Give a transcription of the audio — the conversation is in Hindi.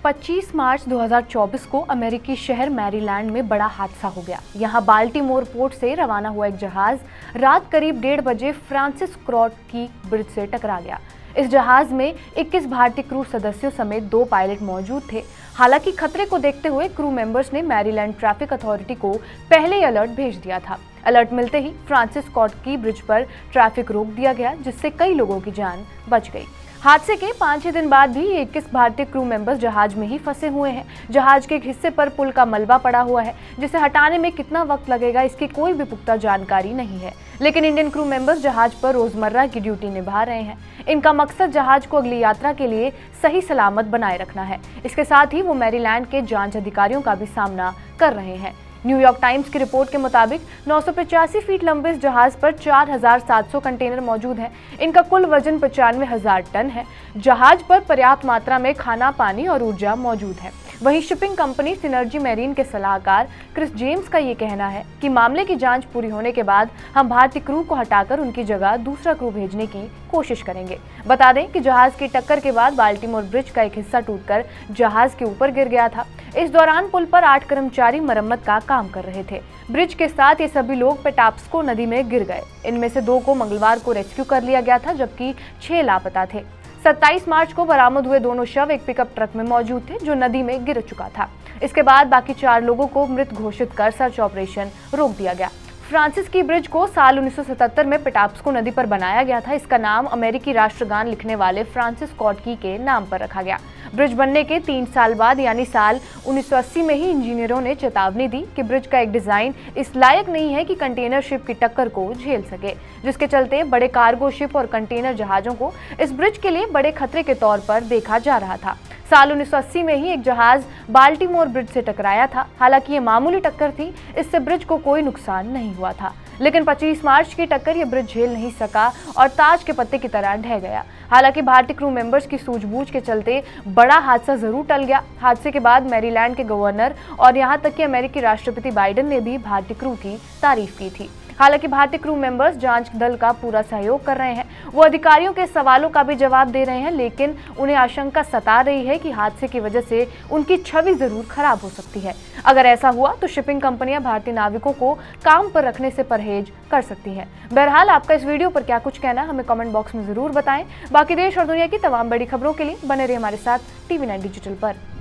25 मार्च 2024 को अमेरिकी शहर मैरीलैंड में बड़ा हादसा हो गया। यहां बाल्टीमोर पोर्ट से रवाना हुआ एक जहाज रात करीब 1:30 बजे फ्रांसिस स्कॉट की ब्रिज से टकरा गया। इस जहाज में 21 भारतीय क्रू सदस्यों समेत 2 पायलट मौजूद थे। हालांकि खतरे को देखते हुए क्रू मेंबर्स ने मैरीलैंड ट्रैफिक अथॉरिटी को पहले ही अलर्ट भेज दिया था। अलर्ट मिलते ही फ्रांसिस स्कॉट की ब्रिज पर ट्रैफिक रोक दिया गया, जिससे कई लोगों की जान बच गई। हादसे के 5-6 दिन बाद भी 21 भारतीय क्रू मेंबर्स जहाज में ही फंसे हुए हैं। जहाज के एक हिस्से पर पुल का मलबा पड़ा हुआ है, जिसे हटाने में कितना वक्त लगेगा इसकी कोई भी पुख्ता जानकारी नहीं है। लेकिन इंडियन क्रू मेंबर्स जहाज पर रोजमर्रा की ड्यूटी निभा रहे हैं। इनका मकसद जहाज को अगली यात्रा के लिए सही सलामत बनाए रखना है। इसके साथ ही वो मैरीलैंड के जांच अधिकारियों का भी सामना कर रहे हैं। न्यूयॉर्क टाइम्स की रिपोर्ट के मुताबिक 985 फीट लंबे इस जहाज पर 4700 कंटेनर मौजूद हैं। इनका कुल वजन 95,000 टन है। जहाज पर पर्याप्त मात्रा में खाना, पानी और ऊर्जा मौजूद है। वहीं शिपिंग कंपनी सिनर्जी मैरीन के सलाहकार क्रिस जेम्स का ये कहना है कि मामले की जांच पूरी होने के बाद हम भारतीय क्रू को हटाकर उनकी जगह दूसरा क्रू भेजने की कोशिश करेंगे। बता दें कि जहाज की टक्कर के बाद बाल्टीमोर ब्रिज का एक हिस्सा टूटकर जहाज के ऊपर गिर गया था। इस दौरान पुल पर 8 कर्मचारी मरम्मत का काम कर रहे थे। ब्रिज के साथ ये सभी लोग पेटाप्स्को नदी में गिर गए। इनमें से 2 को मंगलवार को रेस्क्यू कर लिया गया था, जबकि 6 लापता थे। 27 मार्च को बरामद हुए दोनों शव एक पिकअप ट्रक में मौजूद थे, जो नदी में गिर चुका था। इसके बाद बाकी 4 लोगों को मृत घोषित कर सर्च ऑपरेशन रोक दिया गया। फ्रांसिस की ब्रिज को साल 1977 में पेटाप्स्को नदी पर बनाया गया था। इसका नाम अमेरिकी राष्ट्रगान लिखने वाले फ्रांसिस स्कॉट के नाम पर रखा गया। ब्रिज बनने के 3 साल बाद यानी साल 1980 में ही इंजीनियरों ने चेतावनी दी कि ब्रिज का एक डिजाइन इस लायक नहीं है कि कंटेनर शिप की टक्कर को झेल सके, जिसके चलते बड़े कार्गो शिप और कंटेनर जहाजों को इस ब्रिज के लिए बड़े खतरे के तौर पर देखा जा रहा था। साल 1980 में ही एक जहाज बाल्टीमोर ब्रिज से टकराया था। हालांकि ये मामूली टक्कर थी, इससे ब्रिज को कोई नुकसान नहीं हुआ था। लेकिन 25 मार्च की टक्कर ये ब्रिज झेल नहीं सका और ताज के पत्ते की तरह ढह गया। हालांकि भारतीय क्रू मेंबर्स की सूझबूझ के चलते बड़ा हादसा जरूर टल गया। हादसे के बाद मैरीलैंड के गवर्नर और यहां तक कि अमेरिकी राष्ट्रपति बाइडेन ने भी भारतीय क्रू की तारीफ की थी। हालांकि भारतीय क्रू मेंबर्स जांच दल का पूरा सहयोग कर रहे हैं। वो अधिकारियों के सवालों का भी जवाब दे रहे हैं, लेकिन उन्हें आशंका सता रही है कि हादसे की वजह से उनकी छवि जरूर खराब हो सकती है। अगर ऐसा हुआ तो शिपिंग कंपनियां भारतीय नाविकों को काम पर रखने से परहेज कर सकती हैं। बहरहाल आपका इस वीडियो पर क्या कुछ कहना है, हमें कमेंट बॉक्स में जरूर बताएं। बाकी देश और दुनिया की तमाम बड़ी खबरों के लिए बने रहिए हमारे साथ TV9 डिजिटल पर।